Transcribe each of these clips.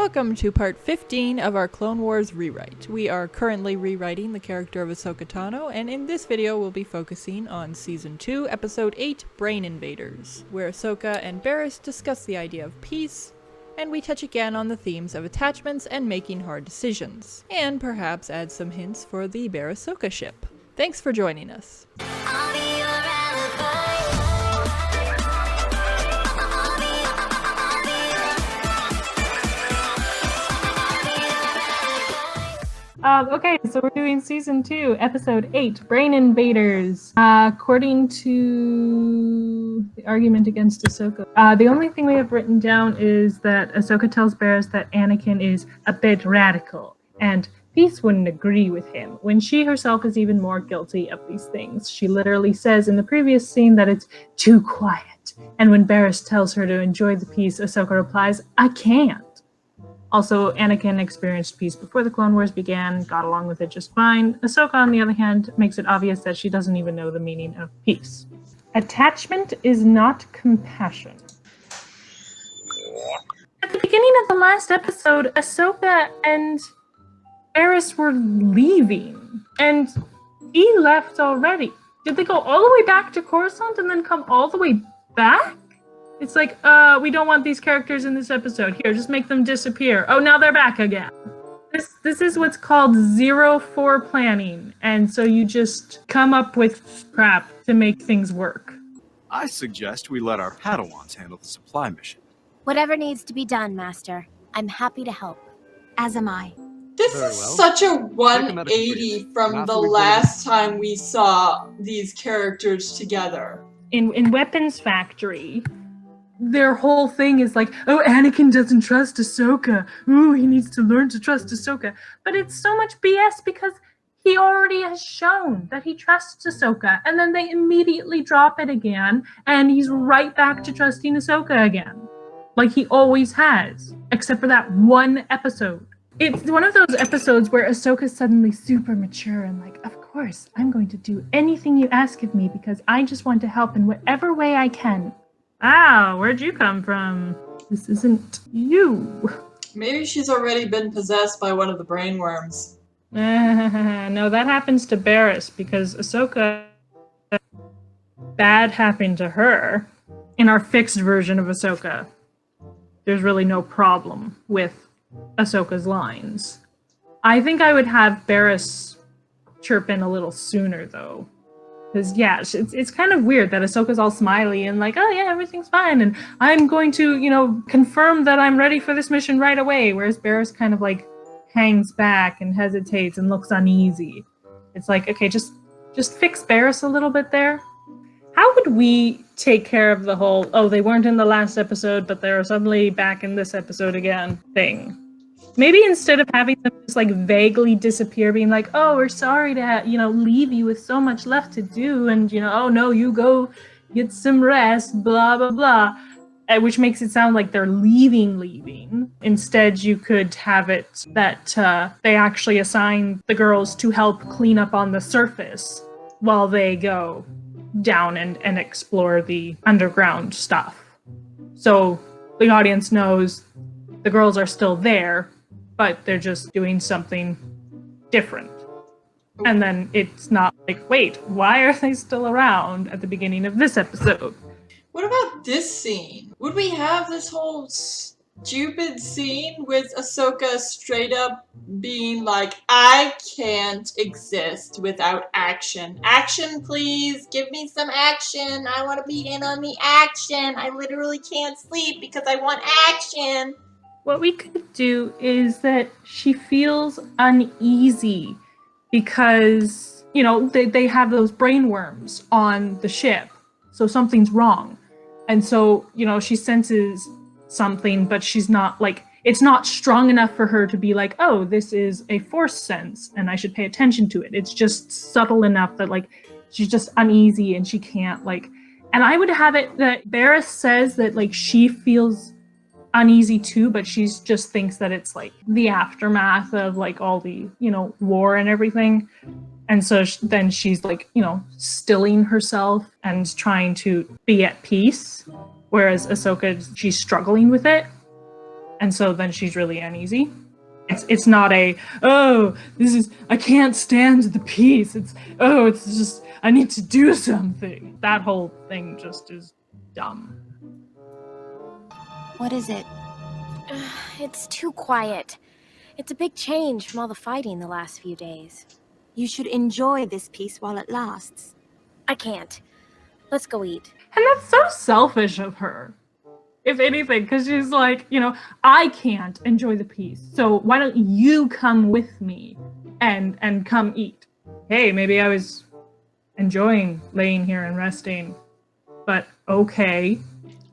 Welcome to part 15 of our Clone Wars rewrite. We are currently rewriting the character of Ahsoka Tano, and in this video we'll be focusing on Season 2, Episode 8, Brain Invaders, where Ahsoka and Barriss discuss the idea of peace, and we touch again on the themes of attachments and making hard decisions, and perhaps add some hints for the Barrisoka ship. Thanks for joining us. Okay, so we're doing Season 2, Episode 8, Brain Invaders. According to the argument against Ahsoka, the only thing we have written down is that Ahsoka tells Barriss that Anakin is a bit radical, and Peace wouldn't agree with him, when she herself is even more guilty of these things. She literally says in the previous scene that it's too quiet, and when Barriss tells her to enjoy the peace, Ahsoka replies, I can't. Also, Anakin experienced peace before the Clone Wars began, got along with it just fine. Ahsoka, on the other hand, makes it obvious that she doesn't even know the meaning of peace. Attachment is not compassion. At the beginning of the last episode, Ahsoka and Barriss were leaving, and he left already. Did they go all the way back to Coruscant and then come all the way back? It's like, we don't want these characters in this episode. Here, just make them disappear. Oh, now they're back again. This is what's called 0-4 planning. And so you just come up with crap to make things work. I suggest we let our Padawans handle the supply mission. Whatever needs to be done, Master. I'm happy to help. As am I. This is such a 180 from the last time we saw these characters together. In Weapons Factory, their whole thing is like, oh, Anakin doesn't trust Ahsoka. Ooh, he needs to learn to trust Ahsoka. But it's so much BS because he already has shown that he trusts Ahsoka, and then they immediately drop it again, and he's right back to trusting Ahsoka again. Like he always has, except for that one episode. It's one of those episodes where Ahsoka's suddenly super mature and like, of course, I'm going to do anything you ask of me because I just want to help in whatever way I can. Ah, where'd you come from? This isn't you. Maybe she's already been possessed by one of the brain worms. No, that happens to Barriss because Ahsoka, bad happened to her. In our fixed version of Ahsoka, there's really no problem with Ahsoka's lines. I think I would have Barriss chirp in a little sooner, though. Because, yeah, it's kind of weird that Ahsoka's all smiley and like, oh, yeah, everything's fine, and I'm going to, confirm that I'm ready for this mission right away, whereas Barriss kind of, like, hangs back and hesitates and looks uneasy. It's like, okay, just fix Barriss a little bit there. How would we take care of the whole, oh, they weren't in the last episode, but they're suddenly back in this episode again thing? Maybe instead of having them just like vaguely disappear, being like, oh, we're sorry to, leave you with so much left to do. And, oh no, you go get some rest, blah, blah, blah. Which makes it sound like they're leaving. Instead, you could have it that they actually assign the girls to help clean up on the surface while they go down and explore the underground stuff. So the audience knows the girls are still there, but they're just doing something different. And then it's not like, wait, why are they still around at the beginning of this episode? What about this scene? Would we have this whole stupid scene with Ahsoka straight up being like, I can't exist without action. Action, please. Give me some action. I want to be in on the action. I literally can't sleep because I want action. What we could do is that she feels uneasy because, they have those brain worms on the ship. So something's wrong. And so, she senses something, but she's not like, it's not strong enough for her to be like, oh, this is a force sense and I should pay attention to it. It's just subtle enough that like, she's just uneasy and she can't like, and I would have it that Barriss says that like she feels uneasy too, but she just thinks that it's like the aftermath of like all the, war and everything. And so then she's like, stilling herself and trying to be at peace. Whereas Ahsoka, she's struggling with it. And so then she's really uneasy. It's not a, oh, I can't stand the peace. It's just, I need to do something. That whole thing just is dumb. What is it? It's too quiet. It's a big change from all the fighting the last few days. You should enjoy this peace while it lasts. I can't. Let's go eat. And that's so selfish of her, if anything, because she's like, I can't enjoy the peace, so why don't you come with me and come eat? Hey, maybe I was enjoying laying here and resting, but okay.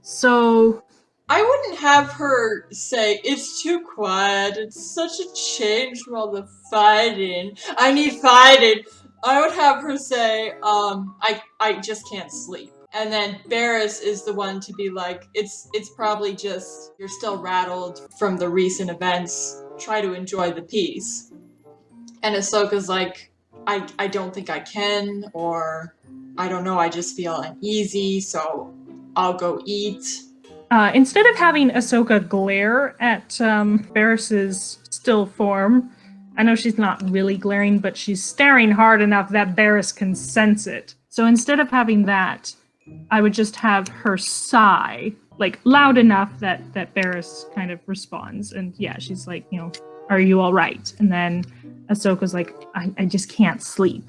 So I wouldn't have her say, it's too quiet, it's such a change from all the fighting, I need fighting. I would have her say, I just can't sleep. And then Barris is the one to be like, it's probably just, you're still rattled from the recent events, try to enjoy the peace. And Ahsoka's like, I don't think I can, or I don't know, I just feel uneasy, so I'll go eat. Instead of having Ahsoka glare at Barris's still form, I know she's not really glaring, but she's staring hard enough that Barris can sense it. So instead of having that, I would just have her sigh, like loud enough that Barris kind of responds. And yeah, she's like, are you all right? And then Ahsoka's like, I just can't sleep.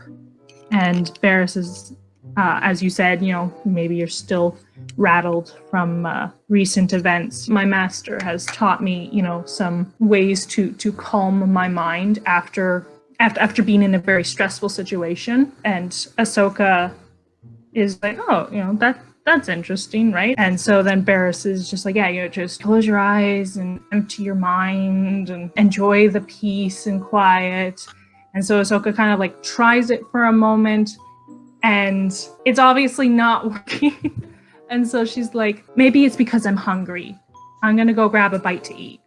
And Barris is, as you said, maybe you're still rattled from recent events. My master has taught me, some ways to calm my mind after being in a very stressful situation. And Ahsoka is like, oh, that's interesting, right? And so then Barris is just like, yeah, just close your eyes and empty your mind and enjoy the peace and quiet. And so Ahsoka kind of like tries it for a moment, and it's obviously not working. And so she's like, maybe it's because I'm hungry. I'm gonna go grab a bite to eat.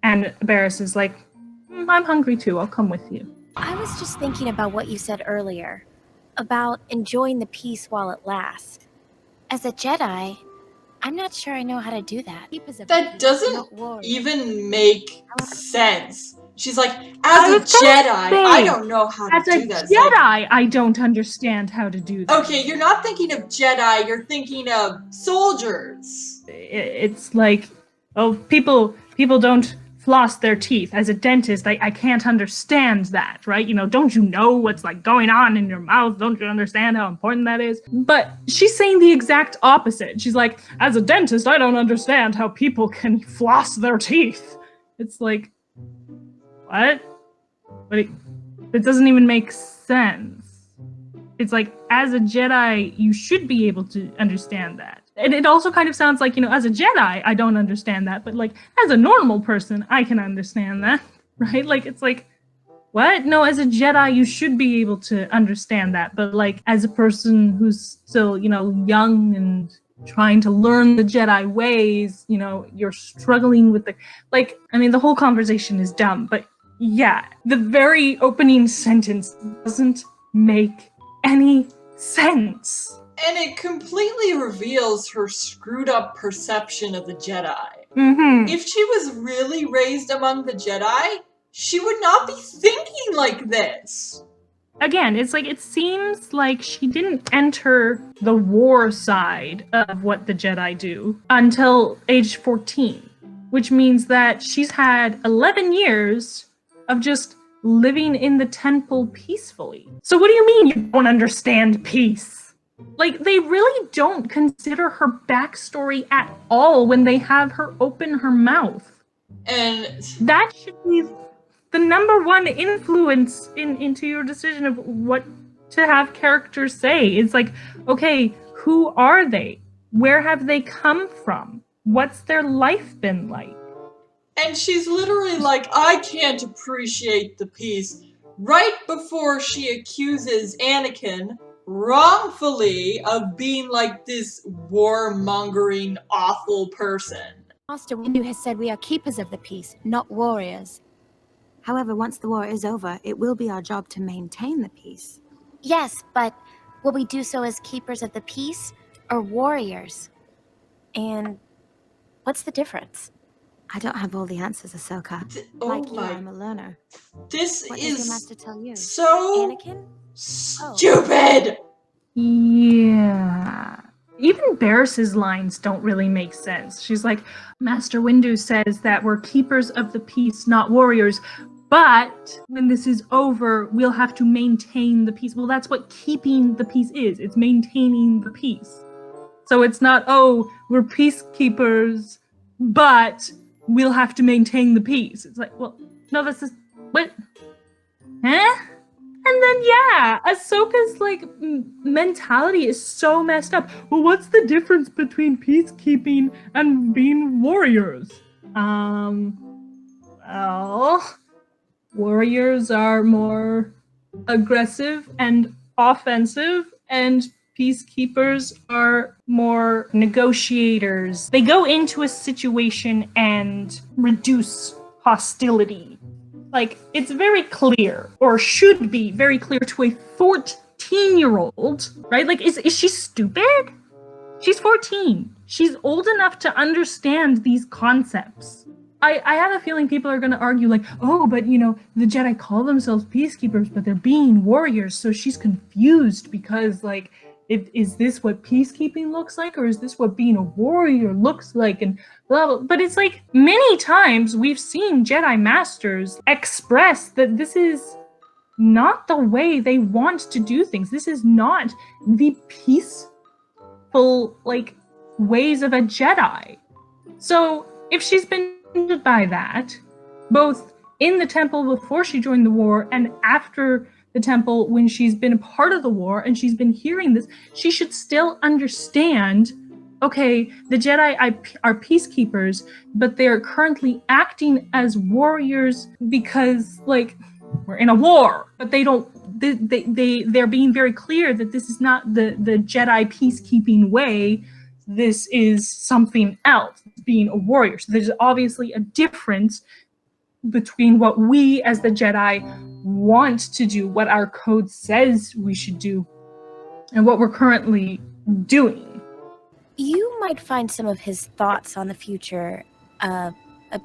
And Barris is like, I'm hungry too, I'll come with you. I was just thinking about what you said earlier, about enjoying the peace while it lasts. As a Jedi, I'm not sure I know how to do that. That doesn't even make sense. She's like, as a Jedi, I don't know how to do that. As a Jedi, I don't understand how to do that. Okay, you're not thinking of Jedi, you're thinking of soldiers. It's like, oh, people don't floss their teeth. As a dentist, I can't understand that, right? Don't you know what's like going on in your mouth? Don't you understand how important that is? But she's saying the exact opposite. She's like, as a dentist, I don't understand how people can floss their teeth. It's like, what? But it doesn't even make sense. It's like, as a Jedi, you should be able to understand that. And it also kind of sounds like, as a Jedi, I don't understand that, but like, as a normal person, I can understand that, right? Like, it's like, what? No, as a Jedi, you should be able to understand that, but like, as a person who's still, young and trying to learn the Jedi ways, you're struggling with the whole conversation is dumb, but yeah, the very opening sentence doesn't make any sense. And it completely reveals her screwed up perception of the Jedi. Mm-hmm. If she was really raised among the Jedi, she would not be thinking like this. Again, it's like, it seems like she didn't enter the war side of what the Jedi do until age 14, which means that she's had 11 years of just living in the temple peacefully. So what do you mean you don't understand peace? Like, they really don't consider her backstory at all when they have her open her mouth. And that should be the number one influence into your decision of what to have characters say. It's like, okay, who are they? Where have they come from? What's their life been like? And she's literally like, I can't appreciate the peace, right before she accuses Anakin wrongfully of being like this warmongering, awful person. Master Windu has said we are keepers of the peace, not warriors. However, once the war is over, it will be our job to maintain the peace. Yes, but will we do so as keepers of the peace or warriors? And what's the difference? I don't have all the answers, Ahsoka. Oh Like you, my, I'm a learner. this What does your is master tell you? so Anakin? stupid! Yeah. Even Barris's lines don't really make sense. She's like, Master Windu says that we're keepers of the peace, not warriors. But when this is over, we'll have to maintain the peace. Well, that's what keeping the peace is. It's maintaining the peace. So it's not, oh, we're peacekeepers, but we'll have to maintain the peace. It's like, well, no, this is, what? Huh? And then, yeah, Ahsoka's, like, mentality is so messed up. Well, what's the difference between peacekeeping and being warriors? Well, warriors are more aggressive and offensive, and peacekeepers are more negotiators. They go into a situation and reduce hostility. Like, it's very clear, or should be very clear to a 14-year-old, right? Like, is she stupid? She's 14. She's old enough to understand these concepts. I have a feeling people are going to argue, like, oh, but, you know, the Jedi call themselves peacekeepers, but they're being warriors, so she's confused because, like, is this what peacekeeping looks like, or is this what being a warrior looks like, and blah, blah. But it's like, many times we've seen Jedi Masters express that this is not the way they want to do things. This is not the peaceful, like, ways of a Jedi. So if she's been by that, both in the temple before she joined the war and after the temple when she's been a part of the war and she's been hearing this, she should still understand, okay, the Jedi are peacekeepers, but they're currently acting as warriors because, like, we're in a war, but they're being very clear that this is not the Jedi peacekeeping way. This is something else, being a warrior. So there's obviously a difference between what we as the Jedi want to do, what our code says we should do, and what we're currently doing. You might find some of his thoughts on the future a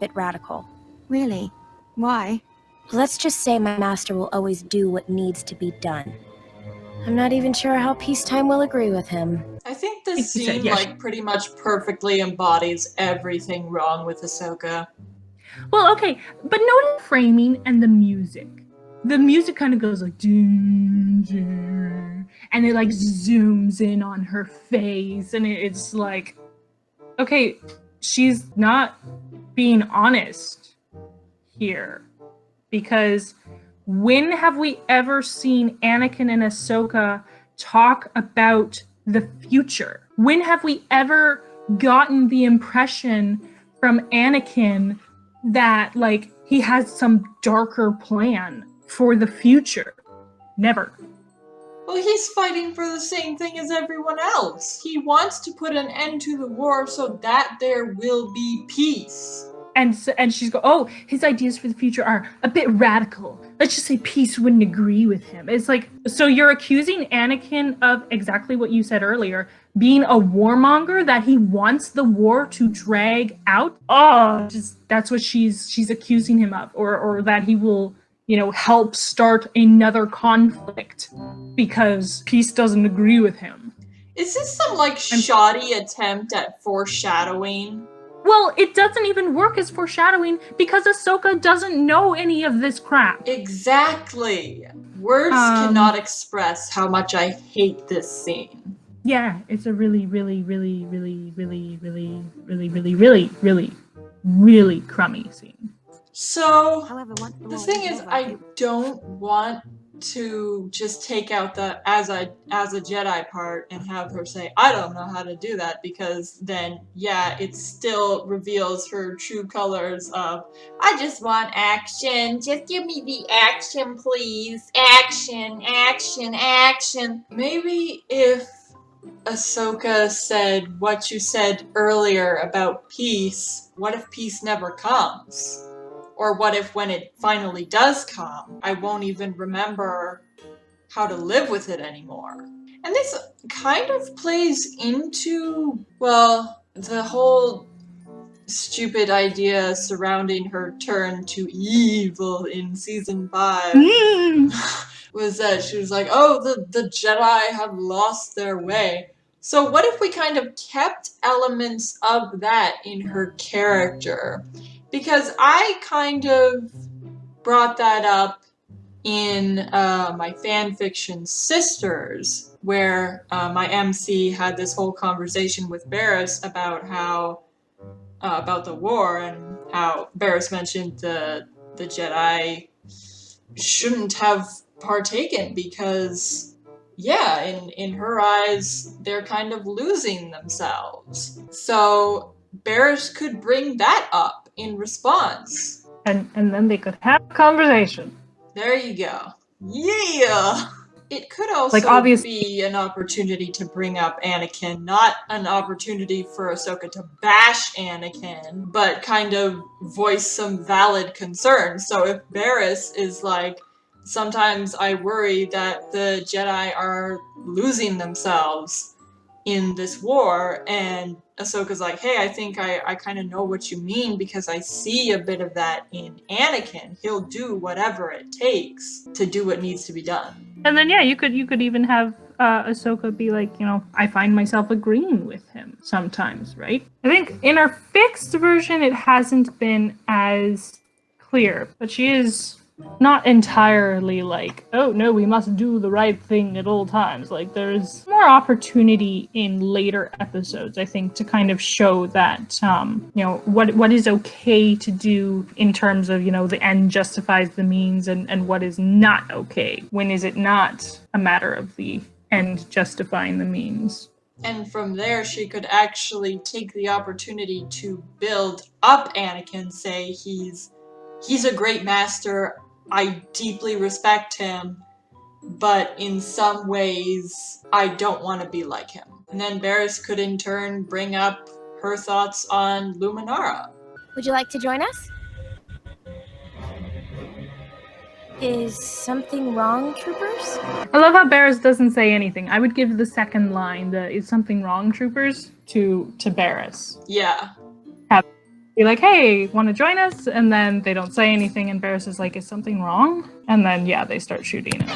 bit radical. Really? Why? Let's just say my master will always do what needs to be done. I'm not even sure how peacetime will agree with him. I think this He said, scene, yeah, like, pretty much perfectly embodies everything wrong with Ahsoka. Well, okay, but note the framing and the music. The music kind of goes like, and it like zooms in on her face, and it's like, okay, she's not being honest here, because when have we ever seen Anakin and Ahsoka talk about the future? When have we ever gotten the impression from Anakin that, like, he has some darker plan for the future? Never. Well, he's fighting for the same thing as everyone else. He wants to put an end to the war so that there will be peace. And she's go, oh, his ideas for the future are a bit radical. Let's just say peace wouldn't agree with him. It's like, so you're accusing Anakin of exactly what you said earlier, being a warmonger, that he wants the war to drag out. Oh, that's what she's accusing him of, or that he will, you know, help start another conflict because peace doesn't agree with him. Is this some, like, shoddy attempt at foreshadowing? Well, it doesn't even work as foreshadowing because Ahsoka doesn't know any of this crap. Exactly. Words cannot express how much I hate this scene. Yeah, it's a really, really, really, really, really, really, really, really, really, really, really crummy scene. So, However, once the the war thing is, over, I don't want to just take out the as a Jedi part and have her say, I don't know how to do that, because then, yeah, it still reveals her true colors of, I just want action, just give me the action, please, action, action, action. Maybe if Ahsoka said what you said earlier about peace, what if peace never comes? Or what if when it finally does come, I won't even remember how to live with it anymore? And this kind of plays into, well, the whole stupid idea surrounding her turn to evil in season 5 was that she was like, oh, the Jedi have lost their way. So what if we kind of kept elements of that in her character? Because I kind of brought that up in my fanfiction Sisters, where my MC had this whole conversation with Barris about how about the war, and how Barris mentioned the Jedi shouldn't have partaken because, yeah, in her eyes, they're kind of losing themselves. So Barris could bring that up in response. And then they could have a conversation. There you go. Yeah! It could also Like, obviously, be an opportunity to bring up Anakin, not an opportunity for Ahsoka to bash Anakin, but kind of voice some valid concerns. So if Barris is like, sometimes I worry that the Jedi are losing themselves in this war, and Ahsoka's like, hey, I think I kind of know what you mean because I see a bit of that in Anakin. He'll do whatever it takes to do what needs to be done. and then yeah, you could even have Ahsoka be like, I find myself agreeing with him sometimes, right? I think in our fixed version, it hasn't been as clear, but she is not entirely like, oh no, we must do the right thing at all times. Like, there's more opportunity in later episodes, I think, to kind of show that, what is okay to do in terms of, the end justifies the means, and what is not okay. When is it not a matter of the end justifying the means? And from there, she could actually take the opportunity to build up Anakin, say he's a great master, I deeply respect him, but in some ways, I don't want to be like him. And then Barris could in turn bring up her thoughts on Luminara. Would you like to join us? Is something wrong, troopers? I love how Barris doesn't say anything. I would give the second line, the "is something wrong, troopers," to Barris. Yeah. Be like, hey, want to join us? And then they don't say anything, and Barris is like, is something wrong? And then, yeah, they start shooting him.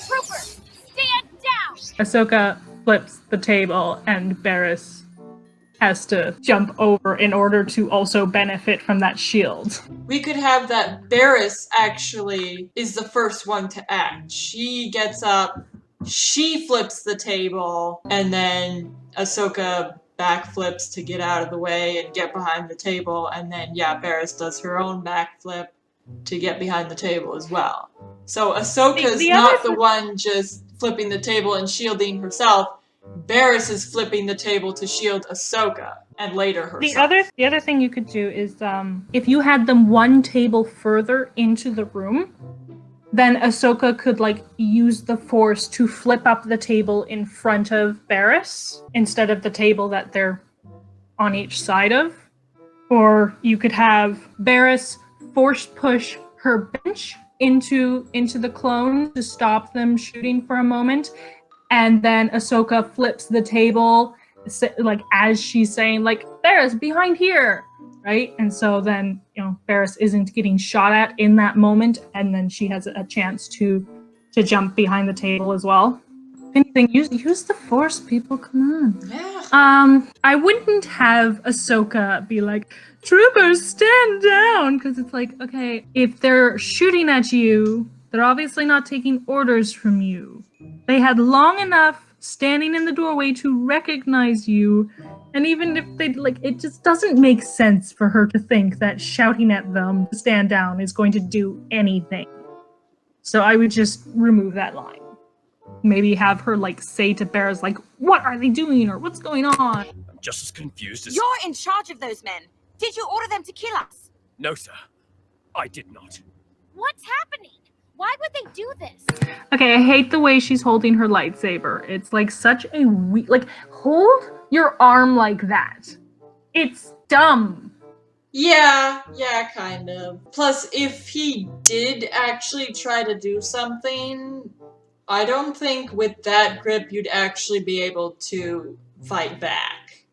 Trooper, stand down! Ahsoka flips the table, and Barris has to jump over in order to also benefit from that shield. We could have that Barris actually is the first one to act. She gets up, she flips the table, and then Ahsoka backflips to get out of the way and get behind the table, and then Barris does her own backflip to get behind the table as well. So Ahsoka's not the one just flipping the table and shielding herself. Barris is flipping the table to shield Ahsoka and later herself. The other thing you could do is if you had them one table further into the room, then Ahsoka could use the Force to flip up the table in front of Barris instead of the table that they're on each side of. Or you could have Barris force push her bench into the clone to stop them shooting for a moment, and then Ahsoka flips the table as she's saying Barris behind here. Right? And so then, Barris isn't getting shot at in that moment, and then she has a chance to jump behind the table as well. If anything, use the Force, people, come on. Yeah. I wouldn't have Ahsoka be like, troopers, stand down, because it's like, okay, if they're shooting at you, they're obviously not taking orders from you. They had long enough standing in the doorway to recognize you, and even if they it just doesn't make sense for her to think that shouting at them to stand down is going to do anything. So I would just remove that line. Maybe have her say to Barris what are they doing, or what's going on? I'm just as confused as... You're in charge of those men. Did you order them to kill us? No, sir. I did not. What's happening? Why would they do this? Okay, I hate the way she's holding her lightsaber. It's such a weak... hold your arm like that. It's dumb. Yeah, kind of. Plus, if he did actually try to do something, I don't think with that grip you'd actually be able to fight back.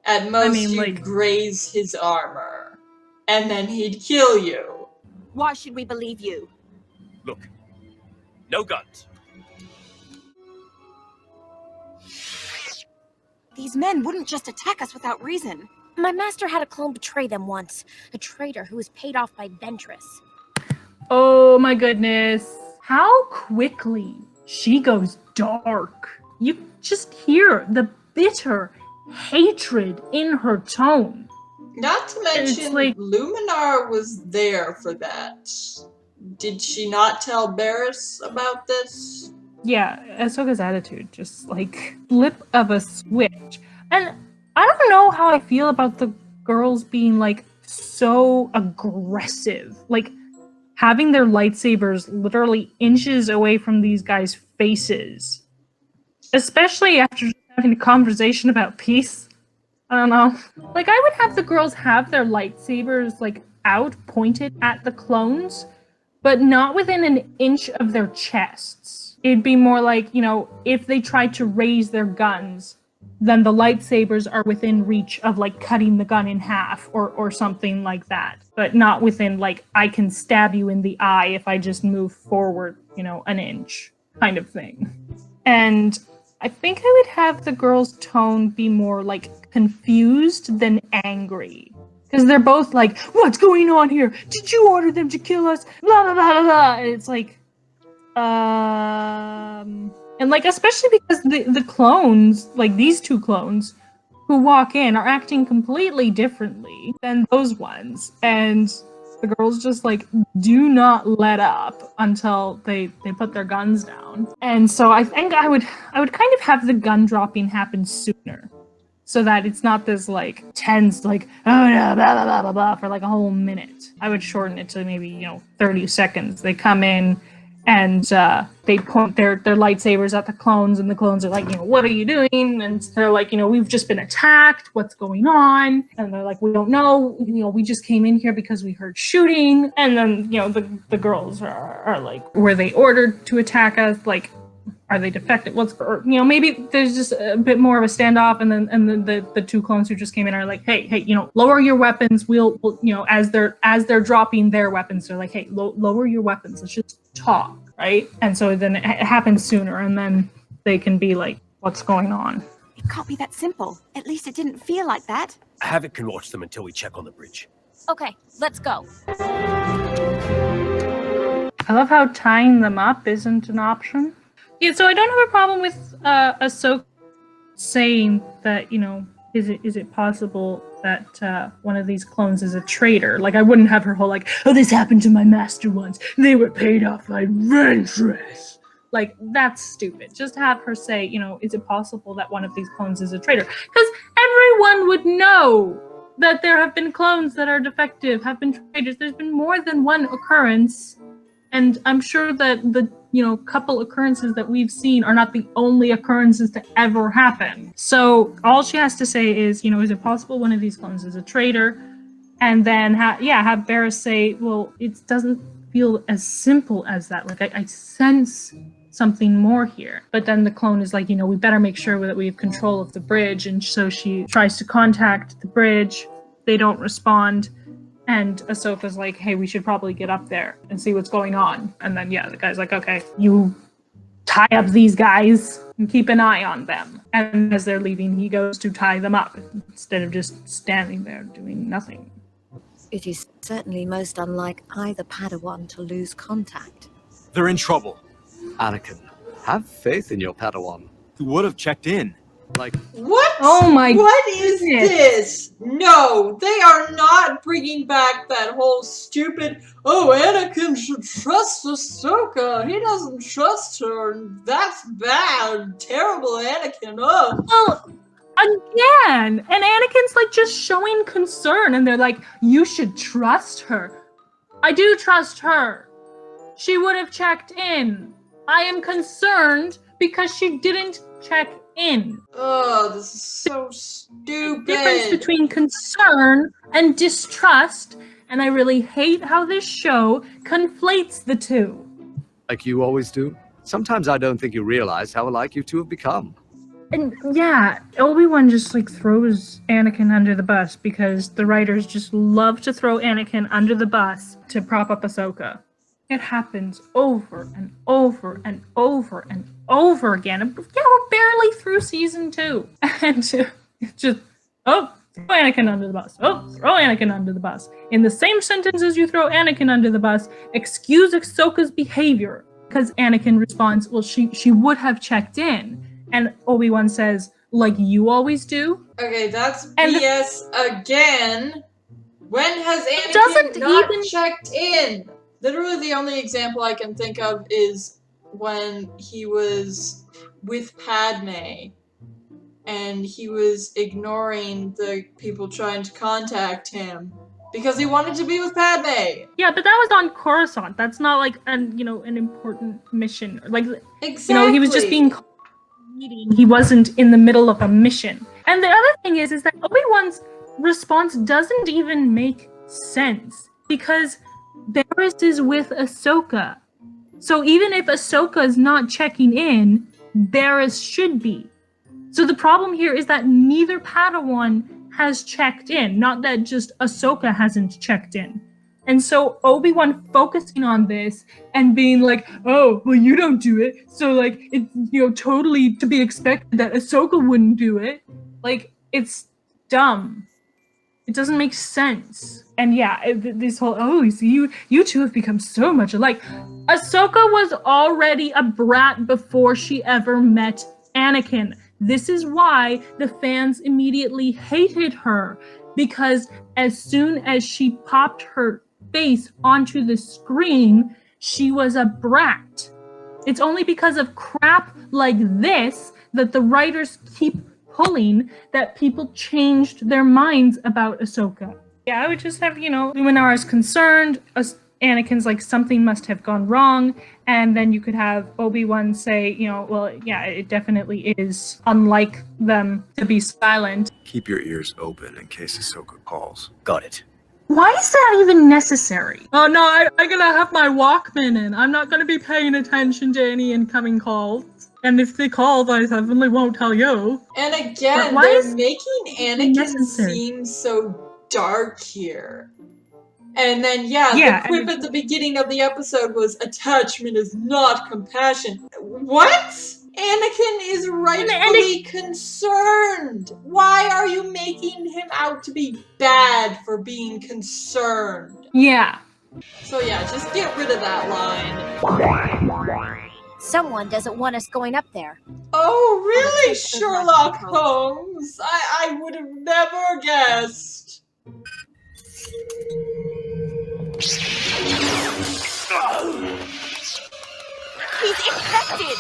At most, mean, you'd like- graze his armor. And then he'd kill you. Why should we believe you? Look, no guns. These men wouldn't just attack us without reason. My master had a clone betray them once. A traitor who was paid off by Ventress. Oh my goodness. How quickly she goes dark. You just hear the bitter hatred in her tone. Not to mention, like- Luminar was there for that. Did she not tell Barris about this? Yeah, Ahsoka's attitude, just like flip of a switch. And I don't know how I feel about the girls being like so aggressive. Like having their lightsabers literally inches away from these guys' faces. Especially after having a conversation about peace. I don't know. Like I would have the girls have their lightsabers like out pointed at the clones, but not within an inch of their chests. It'd be more like, you know, if they tried to raise their guns, then the lightsabers are within reach of like cutting the gun in half or something like that. But not within like, I can stab you in the eye if I just move forward, you know, an inch kind of thing. And I think I would have the girls' tone be more like confused than angry. Because they're both like, what's going on here? Did you order them to kill us? Blah, blah, blah, blah, blah. And it's like, and like, especially because the clones, like these two clones who walk in are acting completely differently than those ones. And the girls just like do not let up until they put their guns down. And so I think I would kind of have the gun dropping happen sooner. So that it's not this like tense, like, oh no, blah, blah, blah, blah, blah, for like a whole minute. I would shorten it to maybe, you know, 30 seconds. They come in and they point their lightsabers at the clones, and the clones are like, you know, what are you doing? And they're like, you know, we've just been attacked. What's going on? And they're like, we don't know. You know, we just came in here because we heard shooting. And then, you know, the girls are like, were they ordered to attack us? Like, are they defective? Or, you know, maybe there's just a bit more of a standoff, and then the two clones who just came in are like, hey, you know, lower your weapons. We'll you know, as they're dropping their weapons, they're like, hey, lower your weapons. Let's just talk, right? And so then it happens sooner, and then they can be like, what's going on? It can't be that simple. At least it didn't feel like that. Havoc can watch them until we check on the bridge. Okay, let's go. I love how tying them up isn't an option. Yeah, so I don't have a problem with Ahsoka saying that, you know, is it possible that one of these clones is a traitor? Like, I wouldn't have her whole like, oh, this happened to my master once. They were paid off by Ventress. Like, that's stupid. Just have her say, you know, is it possible that one of these clones is a traitor? Because everyone would know that there have been clones that are defective, have been traitors. There's been more than one occurrence. And I'm sure that the, you know, couple occurrences that we've seen are not the only occurrences to ever happen. So all she has to say is, you know, is it possible one of these clones is a traitor? And then, have Barris say, well, it doesn't feel as simple as that. Like, I sense something more here. But then the clone is like, you know, we better make sure that we have control of the bridge. And so she tries to contact the bridge. They don't respond. And Ahsoka's like, hey, we should probably get up there and see what's going on. And then, yeah, the guy's like, okay, you tie up these guys and keep an eye on them. And as they're leaving, he goes to tie them up instead of just standing there doing nothing. It is certainly most unlike either Padawan to lose contact. They're in trouble. Anakin, have faith in your Padawan. He would have checked in. Like, What? Oh my What is goodness. this? No, they are not bringing back that whole stupid, oh, Anakin should trust Ahsoka. He doesn't trust her. That's bad. Terrible Anakin. Oh. Well, again, and Anakin's like just showing concern, and they're like, you should trust her. I do trust her. She would have checked in. I am concerned because she didn't check in. Oh, this is so stupid. Difference between concern and distrust, and I really hate how this show conflates the two. like you always do? Sometimes I don't think you realize how alike you two have become. And yeah, Obi-Wan just like throws Anakin under the bus because the writers just love to throw Anakin under the bus to prop up Ahsoka. It happens over and over and over and over again. And yeah, we're barely through season 2. And it's just, oh, throw Anakin under the bus. Oh, throw Anakin under the bus. In the same sentence as you throw Anakin under the bus, excuse Ahsoka's behavior. Because Anakin responds, well, she would have checked in. And Obi-Wan says, like you always do. Okay, that's And BS again. When has Anakin doesn't not even checked in? Literally the only example I can think of is when he was with Padme and he was ignoring the people trying to contact him because he wanted to be with Padme. Yeah, but that was on Coruscant. That's not like an important mission. Like Exactly. he was just being called to a meeting. He wasn't in the middle of a mission. And the other thing is that Obi-Wan's response doesn't even make sense because Barriss is with Ahsoka. So even if Ahsoka is not checking in, Barriss should be. So the problem here is that neither Padawan has checked in, not that just Ahsoka hasn't checked in. And so Obi-Wan focusing on this and being like, oh, well, you don't do it. So like, it's, totally to be expected that Ahsoka wouldn't do it. Like, it's dumb. It doesn't make sense. And yeah, this whole, oh, see, you two have become so much alike. Ahsoka was already a brat before she ever met Anakin. This is why the fans immediately hated her, because as soon as she popped her face onto the screen, she was a brat. It's only because of crap like this that the writers keep pulling that people changed their minds about Ahsoka. Yeah, I would just have, Luminara's concerned, Anakin's like, something must have gone wrong, and then you could have Obi-Wan say, well, yeah, it definitely is unlike them to be silent. Keep your ears open in case Ahsoka calls. Got it. Why is that even necessary? Oh no, I'm gonna have my Walkman in. I'm not gonna be paying attention to any incoming calls. And if they call, I definitely won't tell you. And again, they're making Anakin seem so dark here. And then, the quip at the beginning of the episode was, attachment is not compassion. What? Anakin is rightfully concerned. Why are you making him out to be bad for being concerned? Yeah. So yeah, just get rid of that line. Someone doesn't want us going up there. Oh, really, Sherlock Holmes? I would have never guessed. He's infected!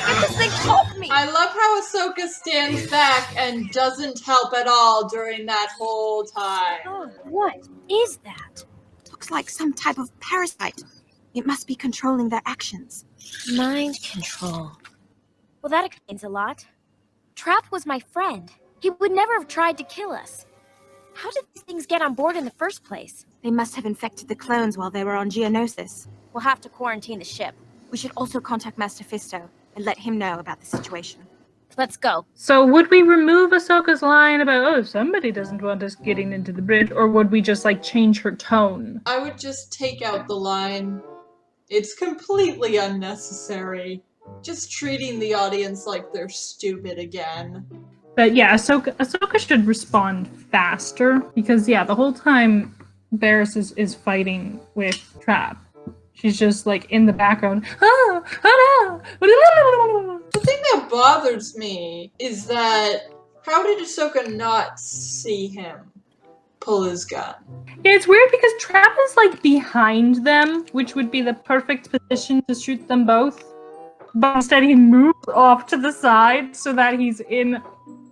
Get this thing off me! I love how Ahsoka stands back and doesn't help at all during that whole time. Oh, what is that? Looks like some type of parasite. It must be controlling their actions. Mind control. Well, that explains a lot. Trap was my friend. He would never have tried to kill us. How did these things get on board in the first place? They must have infected the clones while they were on Geonosis. We'll have to quarantine the ship. We should also contact Master Fisto and let him know about the situation. Let's go. So would we remove Ahsoka's line about, oh, somebody doesn't want us getting into the bridge, or would we just, change her tone? I would just take out the line. It's completely unnecessary. Just treating the audience like they're stupid again. But yeah, Ahsoka should respond faster, because the whole time Barriss is fighting with Trap. She's just in the background. The thing that bothers me is that how did Ahsoka not see him pull his gun? Yeah, it's weird because Trap is behind them, which would be the perfect position to shoot them both. But instead he moves off to the side so that he's in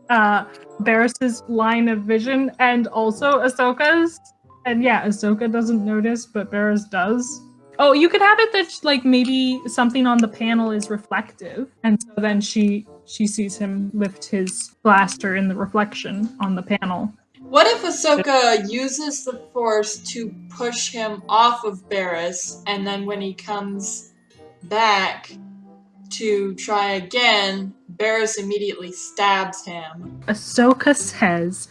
Barriss's line of vision and also Ahsoka's. And yeah, Ahsoka doesn't notice, but Barriss does. Oh, you could have it that maybe something on the panel is reflective, and so then she sees him lift his blaster in the reflection on the panel. What if Ahsoka uses the Force to push him off of Barriss, and then when he comes back, to try again, Barris immediately stabs him. Ahsoka says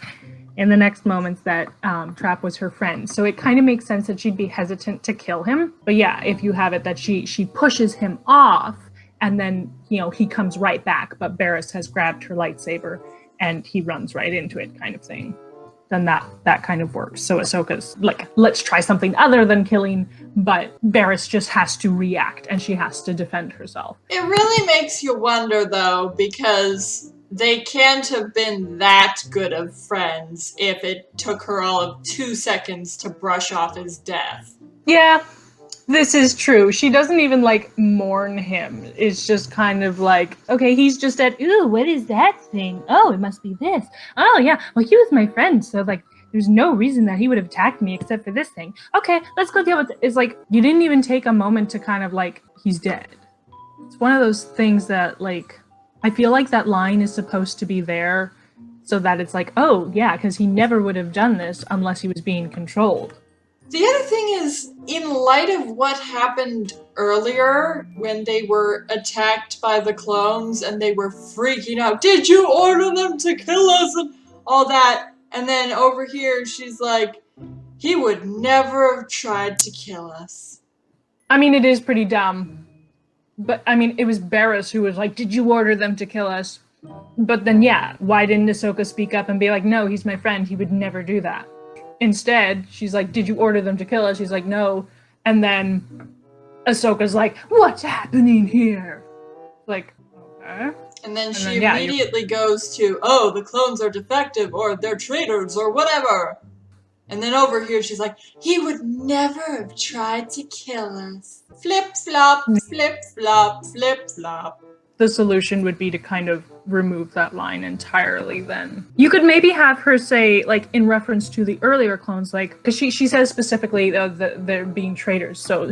in the next moments that Trap was her friend. So it kind of makes sense that she'd be hesitant to kill him. But yeah, if you have it that she pushes him off and then, you know, he comes right back, but Barris has grabbed her lightsaber and he runs right into it kind of thing, then that kind of works. So Ahsoka's like, let's try something other than killing, but Barris just has to react and she has to defend herself. It really makes you wonder, though, because they can't have been that good of friends if it took her all of 2 seconds to brush off his death. Yeah, this is true. She doesn't even like mourn him. It's just kind of like, okay, he's just at, ooh, what is that thing? Oh, it must be this. Oh yeah, well he was my friend, so like there's no reason that he would have attacked me except for this thing. Okay, let's go deal with it. It's like, you didn't even take a moment to kind of like, he's dead. It's one of those things that like, I feel like that line is supposed to be there so that it's like, oh yeah, because he never would have done this unless he was being controlled. The other thing is, in light of what happened earlier when they were attacked by the clones and they were freaking out, did you order them to kill us and all that? And then over here she's like, he would never have tried to kill us. I mean, it is pretty dumb. But, I mean, it was Barris who was like, did you order them to kill us? But then, yeah, why didn't Ahsoka speak up and be like, no, he's my friend, he would never do that? Instead, she's like, did you order them to kill us? She's like, no. And then Ahsoka's like, what's happening here? Like, okay. And then she immediately goes to, oh, the clones are defective, or they're traitors, or whatever. And then over here she's like, he would never have tried to kill us. Flip-flop, flip-flop, flip-flop. The solution would be to kind of remove that line entirely then. You could maybe have her say, like, in reference to the earlier clones, like, because she says specifically that they're being traitors, so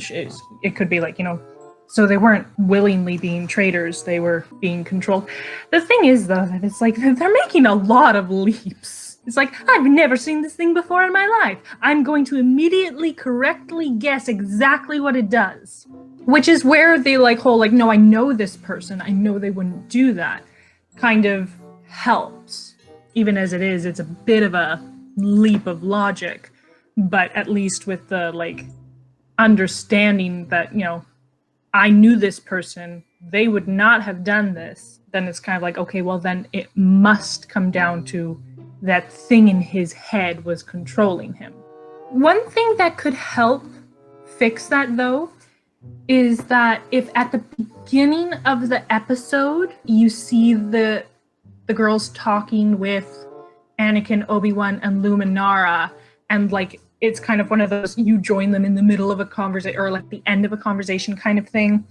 it could be like, you know, so they weren't willingly being traitors, they were being controlled. The thing is, though, that it's like, they're making a lot of leaps. It's like, I've never seen this thing before in my life. I'm going to immediately correctly guess exactly what it does. Which is where the like whole, like, no, I know this person, I know they wouldn't do that, kind of helps. Even as it is, it's a bit of a leap of logic, but at least with the, like, understanding that, you know, I knew this person, they would not have done this, then it's kind of like, okay, well then it must come down to that thing in his head was controlling him. One thing that could help fix that, though, is that if at the beginning of the episode you see the girls talking with Anakin, Obi-Wan, and Luminara, and like it's kind of one of those, you join them in the middle of a conversation or like the end of a conversation kind of thing,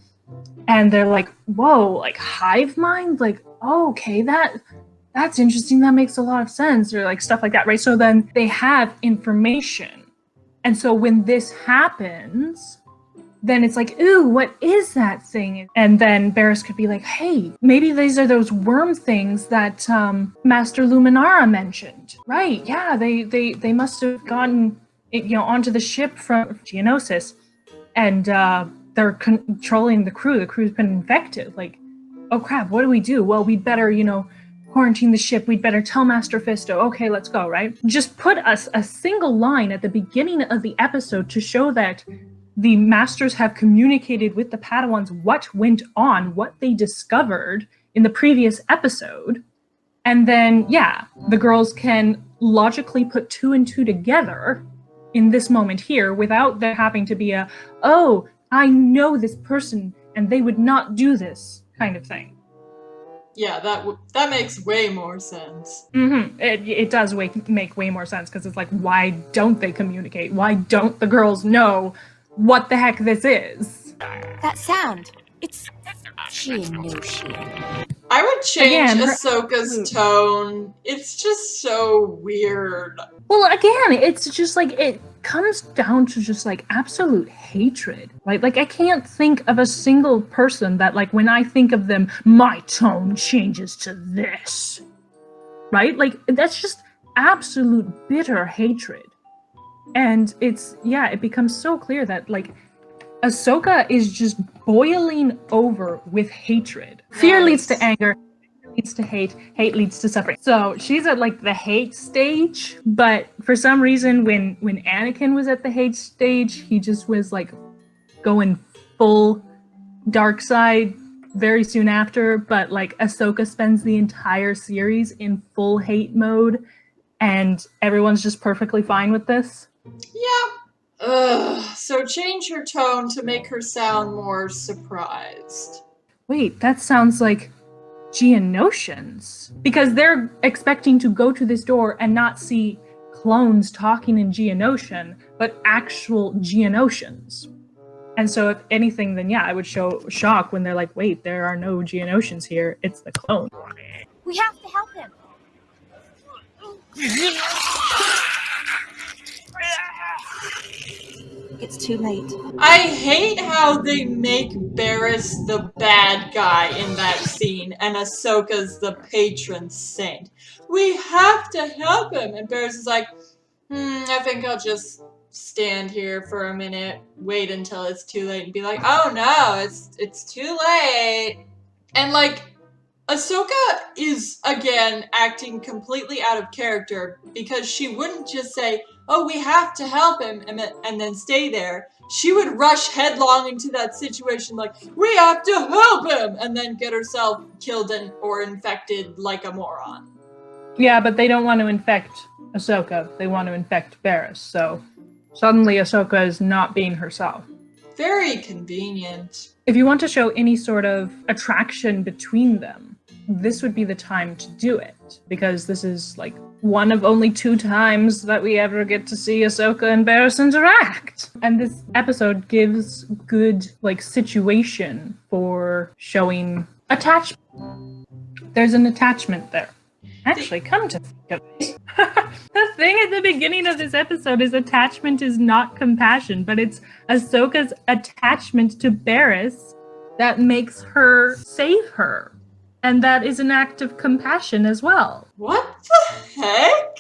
and they're like, whoa, like hive mind, like, oh, okay, that's interesting, that makes a lot of sense, or like stuff like that, right? So then they have information, and so when this happens, then it's like, ooh, what is that thing? And then Barris could be like, hey, maybe these are those worm things that Master Luminara mentioned. Right, yeah, they must have gotten, you know, onto the ship from Geonosis, and they're controlling the crew. The crew's been infected. Like, oh crap, what do we do? Well, we'd better, you know, quarantine the ship. We'd better tell Master Fisto. Okay, let's go, right? Just put us a single line at the beginning of the episode to show that the masters have communicated with the Padawans what went on, what they discovered in the previous episode. And then, yeah, the girls can logically put 2 and 2 together in this moment here without there having to be a, oh, I know this person and they would not do this kind of thing. Yeah, that makes way more sense. Mm-hmm. It does make way more sense, because it's like, why don't they communicate? Why don't the girls know what the heck this is? That sound. It's Geonosian. I would change Again, Ahsoka's tone. It's just so weird. Well, again, it's just like, it comes down to just like absolute hatred. Like I can't think of a single person that, like, when I think of them, my tone changes to this. Right? Like, that's just absolute bitter hatred. And it's, yeah, it becomes so clear that, like, Ahsoka is just boiling over with hatred. Fear leads to anger, leads to hate leads to suffering. So she's at like the hate stage, but for some reason when Anakin was at the hate stage, he just was like going full dark side very soon after. But like Ahsoka spends the entire series in full hate mode, and everyone's just perfectly fine with this. Yeah. Ugh. So change her tone to make her sound more surprised. Wait, that sounds like Geonosians. Because they're expecting to go to this door and not see clones talking in Geonosian, but actual Geonosians. And so if anything, then yeah, I would show shock when they're like, wait, there are no Geonosians here, it's the clone. We have to help him. It's too late. I hate how they make Barriss the bad guy in that scene and Ahsoka's the patron saint. We have to help him. And Barriss is like, I think I'll just stand here for a minute, wait until it's too late, and be like, oh no, it's too late. And like, Ahsoka is, again, acting completely out of character because she wouldn't just say, oh, we have to help him, and then stay there. She would rush headlong into that situation like, we have to help him, and then get herself killed or infected like a moron. Yeah, but they don't want to infect Ahsoka. They want to infect Barriss, so suddenly Ahsoka is not being herself. Very convenient. If you want to show any sort of attraction between them, this would be the time to do it, because this is like one of only 2 times that we ever get to see Ahsoka and Barriss interact. And this episode gives good like situation for showing attachment. There's an attachment there. Actually, come to think of it. The thing at the beginning of this episode is attachment is not compassion, but it's Ahsoka's attachment to Barriss that makes her save her. And that is an act of compassion as well. What the heck?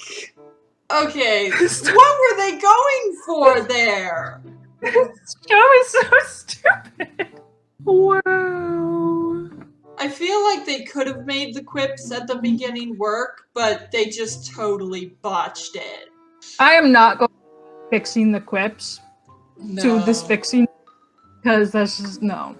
Okay, what were they going for there? This show is so stupid. Wow. I feel like they could have made the quips at the beginning work, but they just totally botched it. I am not going to fixing the quips to No. this fixing, because that's just, no.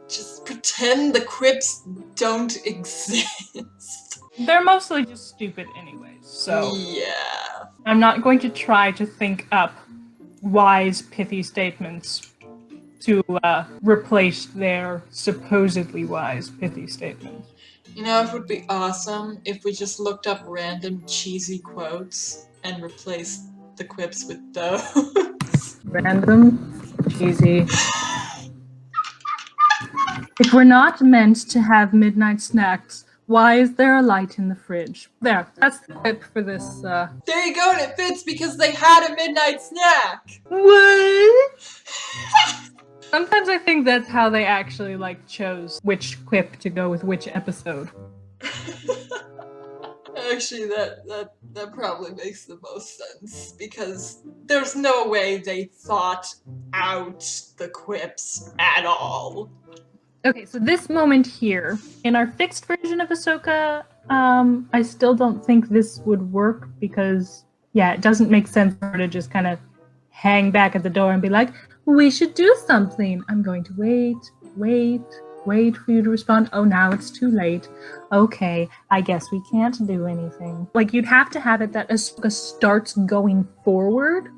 Just pretend the quips don't exist. They're mostly just stupid anyways, so Yeah. I'm not going to try to think up wise, pithy statements to replace their supposedly wise, pithy statements. You know, it would be awesome if we just looked up random cheesy quotes and replaced the quips with those. Random, cheesy. If we're not meant to have midnight snacks, why is there a light in the fridge? There, that's the quip for this, There you go, and it fits because they had a midnight snack! What? Sometimes I think that's how they actually, like, chose which quip to go with which episode. Actually, that probably makes the most sense, because there's no way they thought out the quips at all. Okay, so this moment here, in our fixed version of Ahsoka, I still don't think this would work because, yeah, it doesn't make sense for her to just kind of hang back at the door and be like, we should do something. I'm going to wait for you to respond. Oh, now it's too late. Okay, I guess we can't do anything. Like, you'd have to have it that Ahsoka starts going forward,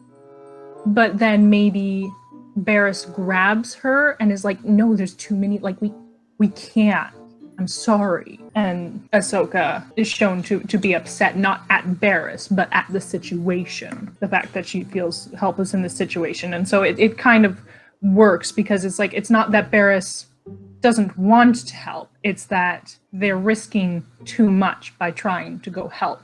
but then maybe Barriss grabs her and is like, no, there's too many, like, we can't. I'm sorry. And Ahsoka is shown to be upset, not at Barriss, but at the situation. The fact that she feels helpless in this situation. And so it kind of works because it's like, it's not that Barriss doesn't want to help. It's that they're risking too much by trying to go help.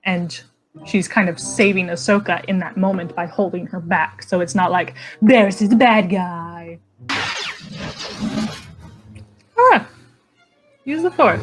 And she's kind of saving Ahsoka in that moment by holding her back. So it's not like, Barriss is the bad guy. Ah, use the Force.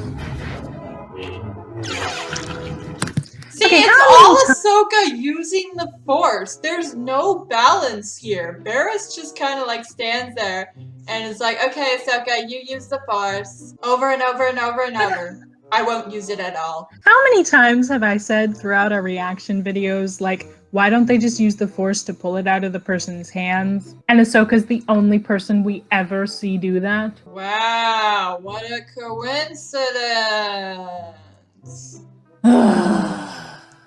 See, Okay, it's how all Ahsoka using the Force? There's no balance here. Barris just kind of like stands there and is like, okay, Ahsoka, you use the Force over and over and over and over. I won't use it at all. How many times have I said throughout our reaction videos, like, why don't they just use the Force to pull it out of the person's hands? And Ahsoka's the only person we ever see do that. Wow, what a coincidence.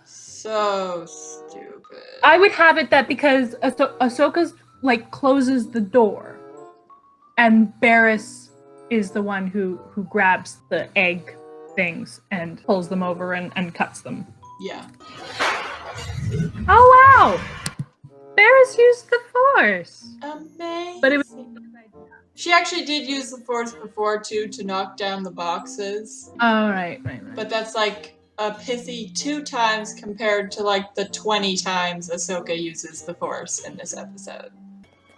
So stupid. I would have it that because Ahsoka's, like, closes the door, and Barris is the one who grabs the egg things and pulls them over and cuts them. Yeah. Oh wow! Barris used the Force! Amazing. But it was... She actually did use the Force before too to knock down the boxes. Oh, right. But that's like a pithy 2 times compared to like the 20 times Ahsoka uses the Force in this episode.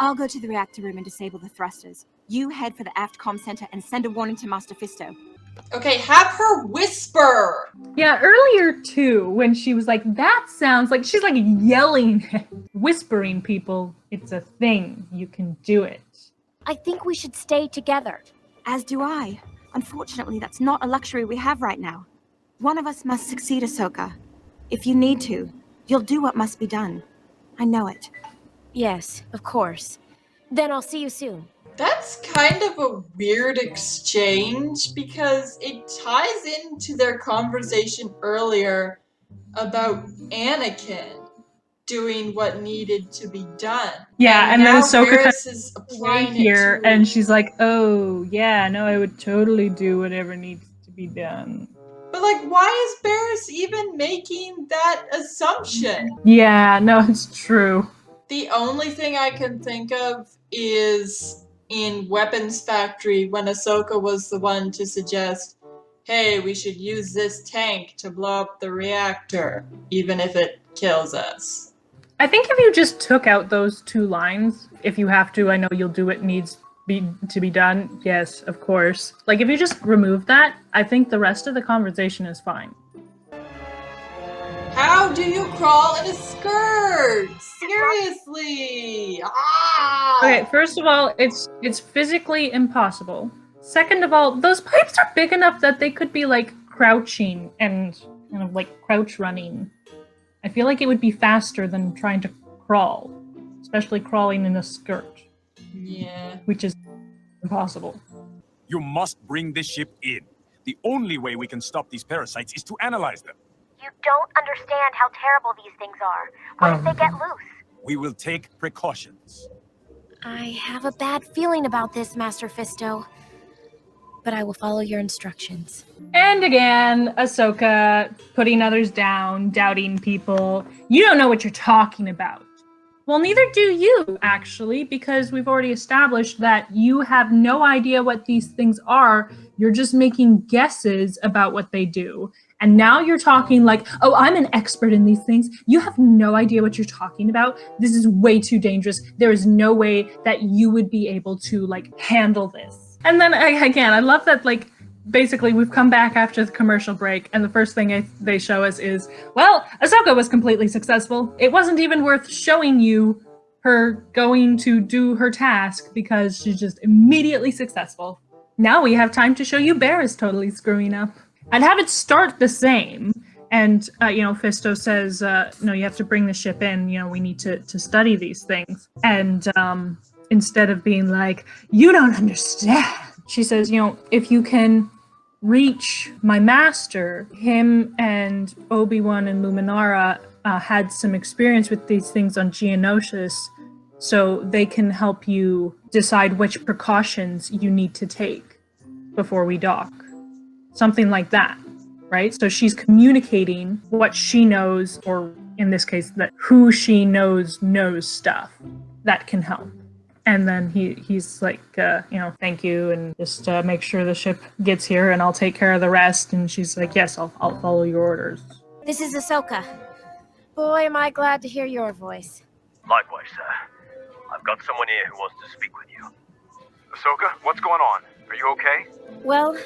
I'll go to the reactor room and disable the thrusters. You head for the aft comm center and send a warning to Master Fisto. Okay, have her whisper! Yeah, earlier too, when she was like, that sounds like, she's like yelling, whispering people, it's a thing, you can do it. I think we should stay together. As do I. Unfortunately, that's not a luxury we have right now. One of us must succeed, Ahsoka. If you need to, you'll do what must be done. I know it. Yes, of course. Then I'll see you soon. That's kind of a weird exchange because it ties into their conversation earlier about Anakin doing what needed to be done. Yeah, and then Ahsoka is applying here, it to... and she's like, oh, yeah, no, I would totally do whatever needs to be done. But like, why is Barris even making that assumption? Yeah, no, it's true. The only thing I can think of is in Weapons Factory when Ahsoka was the one to suggest, hey, we should use this tank to blow up the reactor, even if it kills us. I think if you just took out those 2 lines, if you have to, I know you'll do what needs to be done. Yes, of course. Like, if you just remove that, I think the rest of the conversation is fine. How do you crawl in a skirt? Seriously! Ah! Okay, first of all, it's physically impossible. Second of all, those pipes are big enough that they could be like crouching and kind of like crouch running. I feel like it would be faster than trying to crawl, especially crawling in a skirt. Yeah. Which is impossible. You must bring this ship in. The only way we can stop these parasites is to analyze them. You don't understand how terrible these things are. What if they get loose? We will take precautions. I have a bad feeling about this, Master Fisto. But I will follow your instructions. And again, Ahsoka putting others down, doubting people. You don't know what you're talking about. Well, neither do you, actually, because we've already established that you have no idea what these things are. You're just making guesses about what they do. And now you're talking like, oh, I'm an expert in these things. You have no idea what you're talking about. This is way too dangerous. There is no way that you would be able to, like, handle this. And then, again, I love that, like, basically we've come back after the commercial break, and the first thing they show us is, well, Ahsoka was completely successful. It wasn't even worth showing you her going to do her task because she's just immediately successful. Now we have time to show you Barris totally screwing up. I'd have it start the same. And, Fisto says, no, you have to bring the ship in. We need to study these things. And instead of being like, you don't understand, she says, if you can reach my master, him and Obi-Wan and Luminara had some experience with these things on Geonosis, so they can help you decide which precautions you need to take before we dock. Something like that, right? So she's communicating what she knows, or in this case, that who she knows stuff that can help. And then he's like, thank you, and just make sure the ship gets here, and I'll take care of the rest. And she's like, yes, I'll follow your orders. This is Ahsoka. Boy, am I glad to hear your voice. Likewise, sir. I've got someone here who wants to speak with you. Ahsoka, what's going on? Are you okay? Well,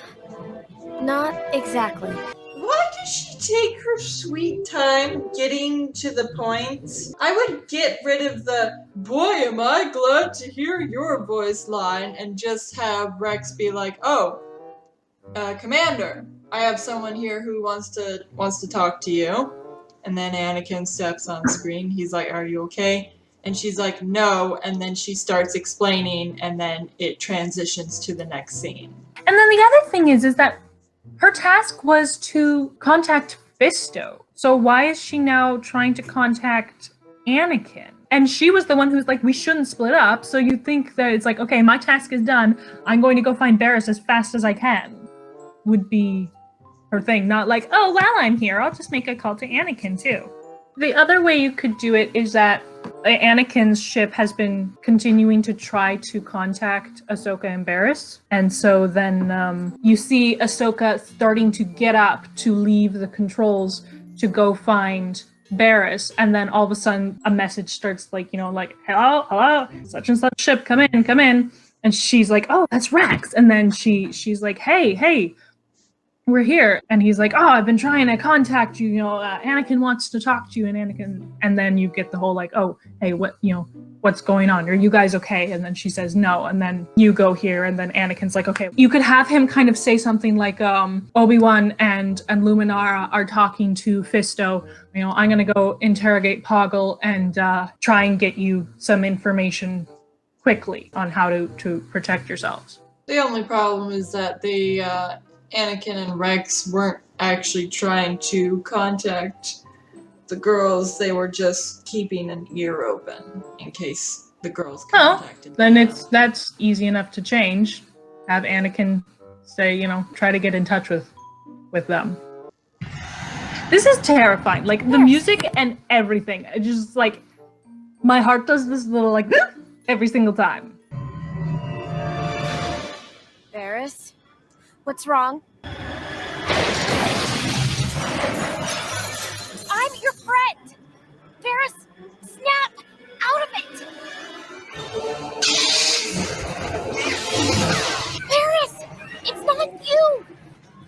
not exactly. What why does she take her sweet time getting to the point? I would get rid of the "boy am I glad to hear your voice" line and just have Rex be like, "Oh, Commander, I have someone here who wants to talk to you." And then Anakin steps on screen. He's like, "Are you okay?" And she's like, "No." And then she starts explaining, and then it transitions to the next scene. And then the other thing is that her task was to contact Fisto. So why is she now trying to contact Anakin? And she was the one who's like, we shouldn't split up. So you think that it's like, okay, my task is done. I'm going to go find Barris as fast as I can. Would be her thing. Not like, oh, while I'm here, I'll just make a call to Anakin too. The other way you could do it is that Anakin's ship has been continuing to try to contact Ahsoka and Barris. And so then you see Ahsoka starting to get up to leave the controls to go find Barris. And then all of a sudden a message starts like, like, hello, such and such ship, come in, come in. And she's like, oh, that's Rex. And then she's like, hey, we're here. And he's like, oh, I've been trying to contact you, Anakin wants to talk to you. And then you get the whole like, oh, hey, what's going on? Are you guys okay? And then she says no. And then you go here. And then Anakin's like, okay, you could have him kind of say something like, Obi-Wan and Luminara are talking to Fisto. I'm going to go interrogate Poggle and try and get you some information quickly on how to protect yourselves. The only problem is that Anakin and Rex weren't actually trying to contact the girls. They were just keeping an ear open in case the girls contacted them. Then that's easy enough to change. Have Anakin say, try to get in touch with them. This is terrifying. Like the music and everything. It just like my heart does this little like every single time. Barris? What's wrong? I'm your friend! Barris, snap out of it! Barris! It's not you!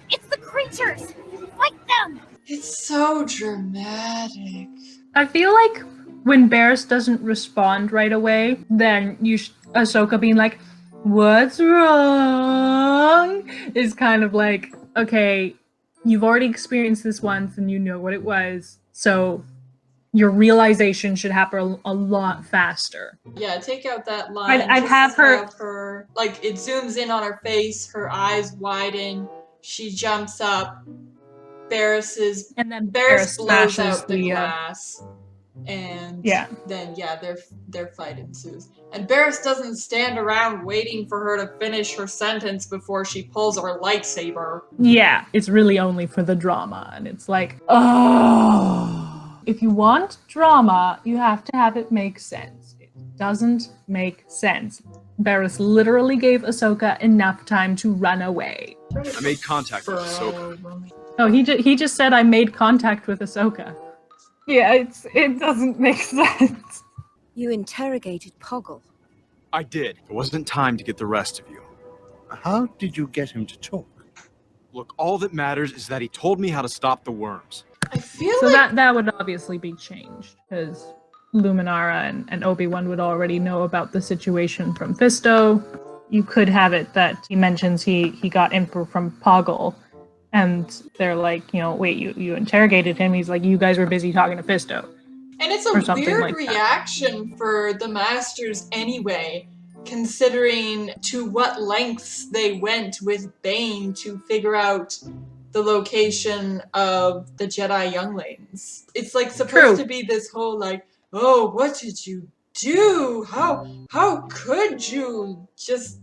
It's the creatures! Fight them! It's so dramatic. I feel like when Barris doesn't respond right away, then Ahsoka being like, what's wrong? Is kind of like, okay, you've already experienced this once and you know what it was, so your realization should happen a lot faster. Yeah, take out that line. I'd have her like it zooms in on her face, her eyes widen, she jumps up, Barris blows out the glass. And then their fight ensues. And Barris doesn't stand around waiting for her to finish her sentence before she pulls her lightsaber. Yeah, it's really only for the drama. And it's like, oh. If you want drama, you have to have it make sense. It doesn't make sense. Barris literally gave Ahsoka enough time to run away. I made contact with Ahsoka. Oh, he just said I made contact with Ahsoka. Yeah, it doesn't make sense. You interrogated Poggle. I did. It wasn't time to get the rest of you. How did you get him to talk? Look, all that matters is that he told me how to stop the worms. I feel so like that would obviously be changed, because Luminara and Obi-Wan would already know about the situation from Fisto. You could have it that he mentions he got info from Poggle, and they're like, wait, you interrogated him. He's like, you guys were busy talking to Fisto. And it's a weird reaction for the Masters anyway, considering to what lengths they went with Bane to figure out the location of the Jedi younglings. It's like supposed to be this whole like, oh, what did you do? How could you just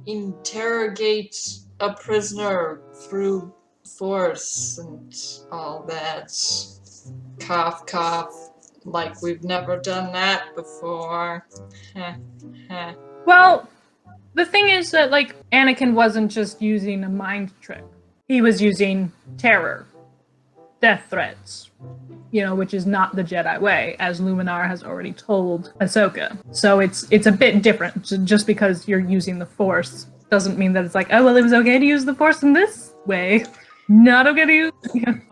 interrogate a prisoner through force and all that? Cough, cough. Like we've never done that before. Well, the thing is that, like, Anakin wasn't just using a mind trick. He was using terror, death threats, which is not the Jedi way, as Luminara has already told Ahsoka. So it's a bit different. Just because you're using the Force doesn't mean that it's like, oh, well, it was okay to use the Force in this way. Not okay.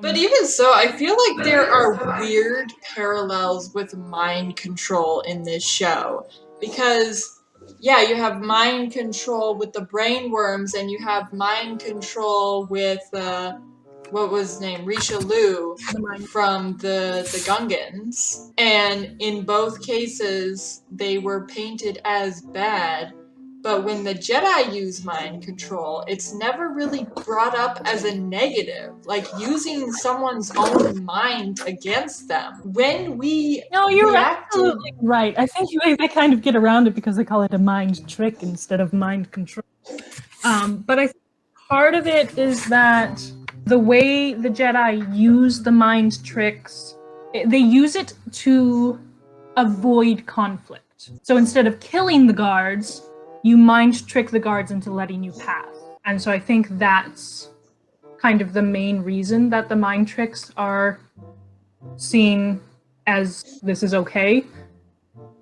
But even so, I feel like there are weird parallels with mind control in this show. Because, yeah, you have mind control with the brain worms, and you have mind control with, what was his name? Richelieu from the Gungans. And in both cases, they were painted as bad. But when the Jedi use mind control, it's never really brought up as a negative, like using someone's own mind against them. When we No, you're reacted, absolutely right. I think they kind of get around it because they call it a mind trick instead of mind control. But I think part of it is that the way the Jedi use the mind tricks, they use it to avoid conflict. So instead of killing the guards, you mind trick the guards into letting you pass. And so I think that's kind of the main reason that the mind tricks are seen as this is okay,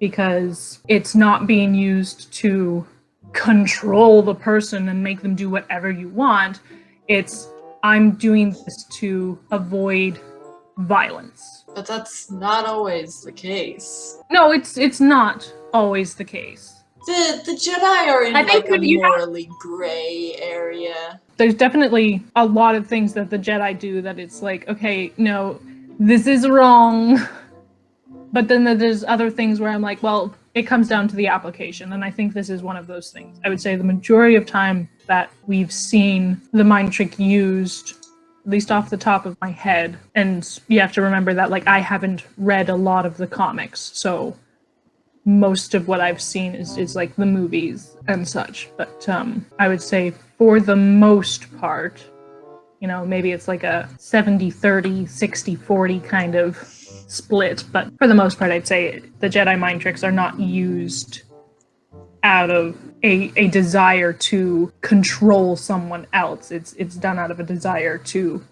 because it's not being used to control the person and make them do whatever you want. It's, I'm doing this to avoid violence. but that's not always the case. No, it's not always the case. The Jedi are in I think like a you have- morally gray area. There's definitely a lot of things that the Jedi do that it's like, okay, no, this is wrong. But then there's other things where I'm like, well, it comes down to the application, and I think this is one of those things. I would say the majority of time that we've seen the mind trick used, at least off the top of my head, and you have to remember that, like, I haven't read a lot of the comics, so most of what I've seen is like the movies and such. But I would say for the most part, you know, maybe it's like a 70-30, 60-40 kind of split, but for the most part, I'd say the Jedi mind tricks are not used out of a desire to control someone else. It's done out of a desire to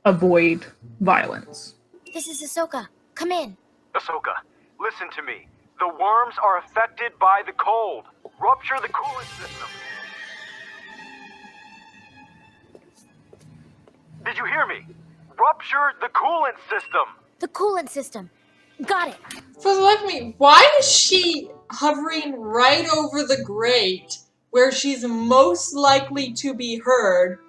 avoid violence. This is Ahsoka. Come in. Ahsoka, listen to me. The worms are affected by the cold. Rupture the coolant system. Did you hear me? Rupture the coolant system. The coolant system. Got it. For the life of me, why is she hovering right over the grate where she's most likely to be heard?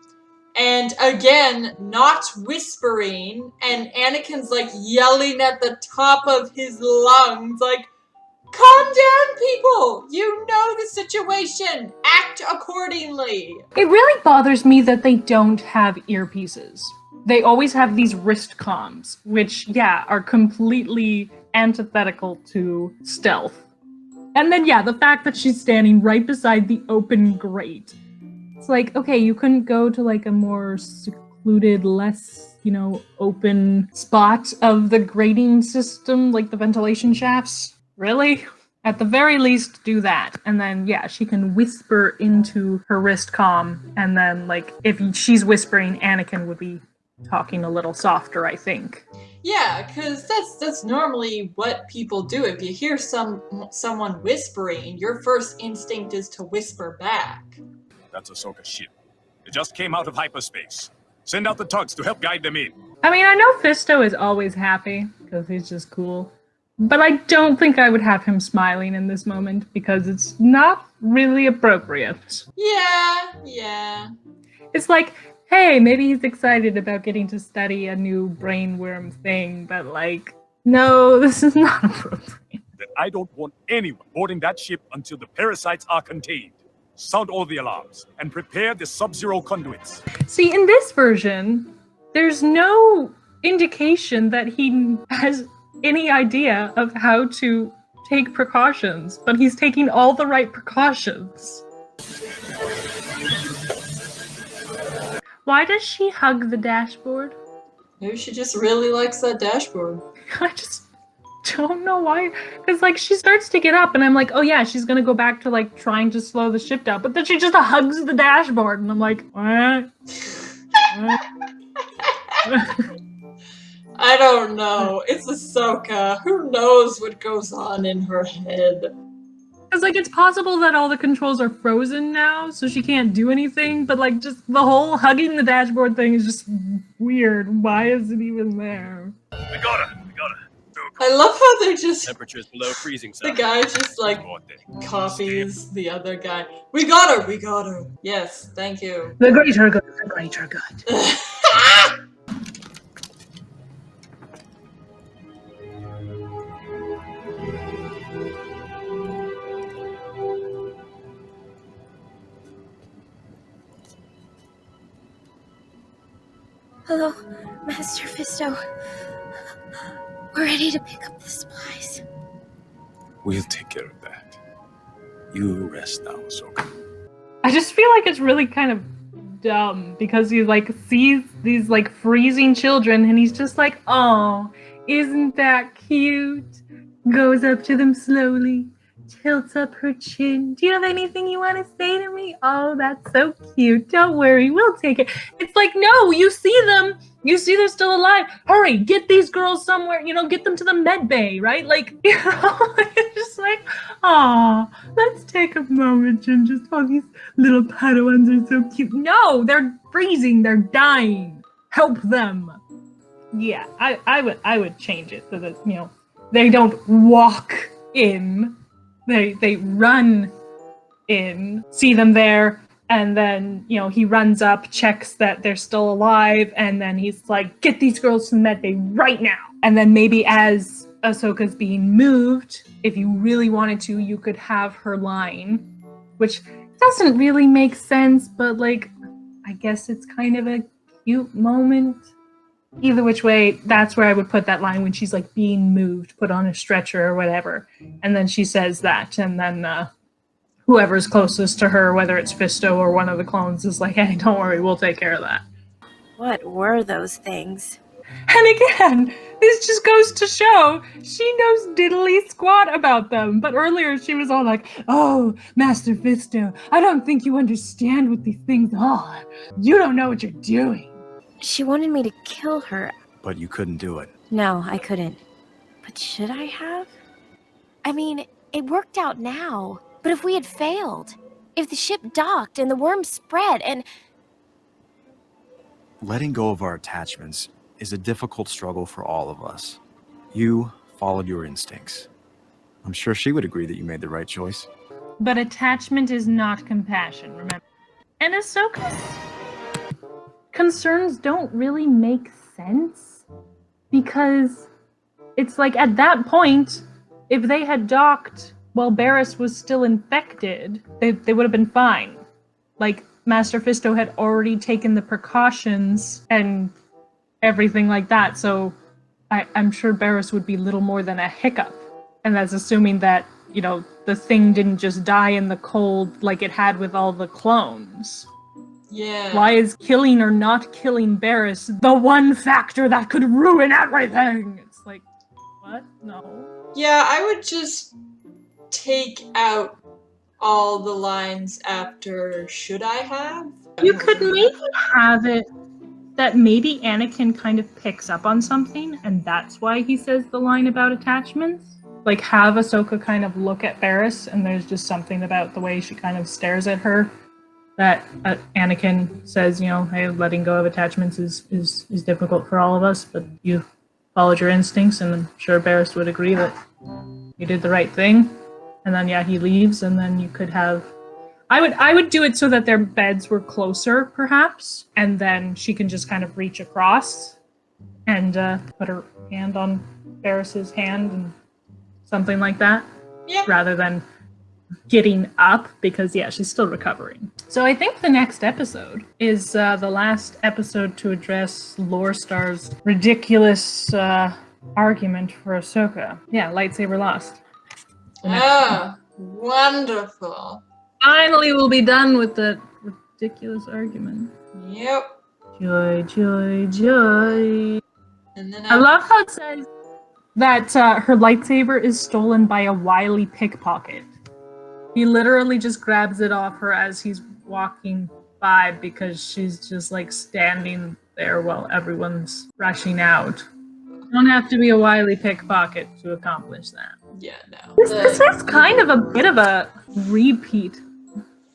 And again, not whispering, and Anakin's like yelling at the top of his lungs, like, calm down, people! You know the situation! Act accordingly! It really bothers me that they don't have earpieces. They always have these wrist comms, which, yeah, are completely antithetical to stealth. And then, yeah, the fact that she's standing right beside the open grate. It's like, okay, you couldn't go to like a more secluded, less, you know, open spot of the grating system, like the ventilation shafts? Really? At the very least, do that. And then, yeah, she can whisper into her wrist comm, and then, like, if she's whispering, Anakin would be talking a little softer, I think. Yeah, because that's normally what people do. If you hear someone whispering, your first instinct is to whisper back. That's Ahsoka's ship. It just came out of hyperspace. Send out the tugs to help guide them in. I mean, I know Fisto is always happy, because he's just cool. But I don't think I would have him smiling in this moment, because it's not really appropriate. Yeah. It's like, hey, maybe he's excited about getting to study a new brainworm thing, but like, no, this is not appropriate. Then I don't want anyone boarding that ship until the parasites are contained. Sound all the alarms, and prepare the sub-zero conduits. See, in this version, there's no indication that he has any idea of how to take precautions, but he's taking all the right precautions. Why does she hug the dashboard? Maybe she just really likes that dashboard. I just don't know why. Because, like, she starts to get up, and I'm like, oh yeah, she's gonna go back to, like, trying to slow the ship down. But then she just hugs the dashboard, and I'm like, what? I don't know. It's Ahsoka. Who knows what goes on in her head? Because, like, it's possible that all the controls are frozen now, so she can't do anything, but, like, just the whole hugging the dashboard thing is just weird. Why is it even there? We got her. I love how they're just... Temperature's below freezing, sir. The guy just, like, copies the other guy. We got her! We got her! Yes, thank you. The greater good, the greater good. Hello, Master Fisto. We're ready to pick up the supplies. We'll take care of that. You rest now, Ahsoka. I just feel like it's really kind of dumb because he like sees these like freezing children and he's just like, oh, isn't that cute? Goes up to them slowly, tilts up her chin. Do you have anything you want to say to me? Oh, that's so cute. Don't worry, we'll take it. It's like, no, you see them. You see they're still alive. Hurry, get these girls somewhere, get them to the med bay, right? Like, it's just like, oh, let's take a moment and just, oh, these little Padawans are so cute. No, they're freezing, they're dying. Help them. Yeah, I would change it so that, they don't walk in. They run in, see them there, and then, he runs up, checks that they're still alive, and then he's like, get these girls to the med bay right now. And then maybe as Ahsoka's being moved, if you really wanted to, you could have her line, which doesn't really make sense, but like, I guess it's kind of a cute moment. Either which way, that's where I would put that line when she's like being moved, put on a stretcher or whatever. And then she says that, and then whoever's closest to her, whether it's Fisto or one of the clones, is like, hey, don't worry, we'll take care of that. What were those things? And again, this just goes to show she knows diddly squat about them. But earlier she was all like, oh, Master Fisto, I don't think you understand what these things are. You don't know what you're doing. She wanted me to kill her. But you couldn't do it. No, I couldn't. But should I have? I mean, it worked out now. But if we had failed, if the ship docked and the worms spread and... Letting go of our attachments is a difficult struggle for all of us. You followed your instincts. I'm sure she would agree that you made the right choice. But attachment is not compassion, remember? And Ahsoka's concerns don't really make sense because it's like at that point, if they had docked while Barriss was still infected, they would have been fine. Like, Master Fisto had already taken the precautions and everything like that, so I'm sure Barriss would be little more than a hiccup. And that's assuming that, the thing didn't just die in the cold like it had with all the clones. Yeah. Why is killing or not killing Barriss the one factor that could ruin everything? It's like, what? No. Yeah, I would just take out all the lines after should I have? You could maybe have it that maybe Anakin kind of picks up on something, and that's why he says the line about attachments. Like, have Ahsoka kind of look at Barriss, and there's just something about the way she kind of stares at her that Anakin says, hey, letting go of attachments is difficult for all of us, but you followed your instincts, and I'm sure Barriss would agree that you did the right thing. And then, yeah, he leaves, and then you could have... I would do it so that their beds were closer, perhaps, and then she can just kind of reach across and put her hand on Barriss's hand and something like that. Yeah. Rather than getting up, because, yeah, she's still recovering. So I think the next episode is the last episode to address Lore Star's ridiculous argument for Ahsoka. Yeah, lightsaber lost. Ah, wonderful. Finally, we'll be done with the ridiculous argument. Yep. Joy, joy, joy. And then I love how it says that her lightsaber is stolen by a wily pickpocket. He literally just grabs it off her as he's walking by because she's just like standing there while everyone's rushing out. You don't have to be a wily pickpocket to accomplish that. Yeah, no. This is kind of a bit of a repeat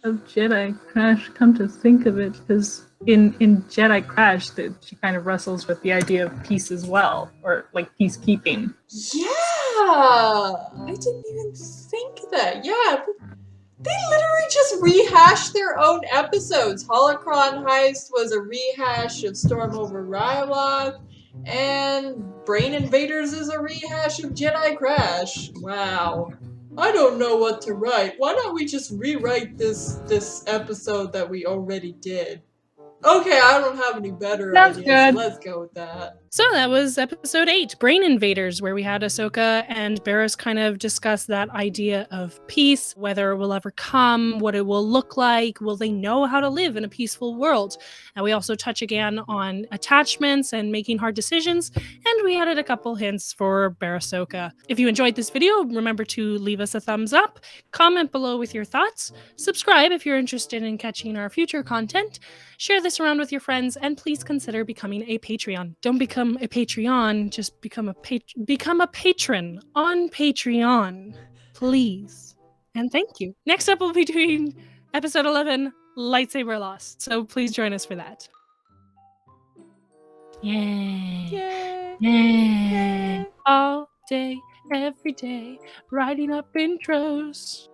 of Jedi Crash, come to think of it, because in Jedi Crash, she kind of wrestles with the idea of peace as well, or like peacekeeping. Yeah! I didn't even think that. Yeah, they literally just rehashed their own episodes. Holocron Heist was a rehash of Storm over Ryloth, and Brain Invaders is a rehash of Jedi Crash. Wow. I don't know what to write. Why don't we just rewrite this episode that we already did? Okay, I don't have any better That's ideas, so good. let's go with that. So that was episode 8, Brain Invaders, where we had Ahsoka and Barris kind of discuss that idea of peace, whether it will ever come, what it will look like, will they know how to live in a peaceful world? And we also touch again on attachments and making hard decisions, and we added a couple hints for Barrisoka. If you enjoyed this video, remember to leave us a thumbs up, comment below with your thoughts, subscribe if you're interested in catching our future content, share this around with your friends, and please consider becoming a Patreon. Don't become a Patreon, just become a patron on Patreon, please. And thank you. Next up, we'll be doing episode 11, Lightsaber Lost. So please join us for that. Yay. Yay! Yay. All day, every day, writing up intros.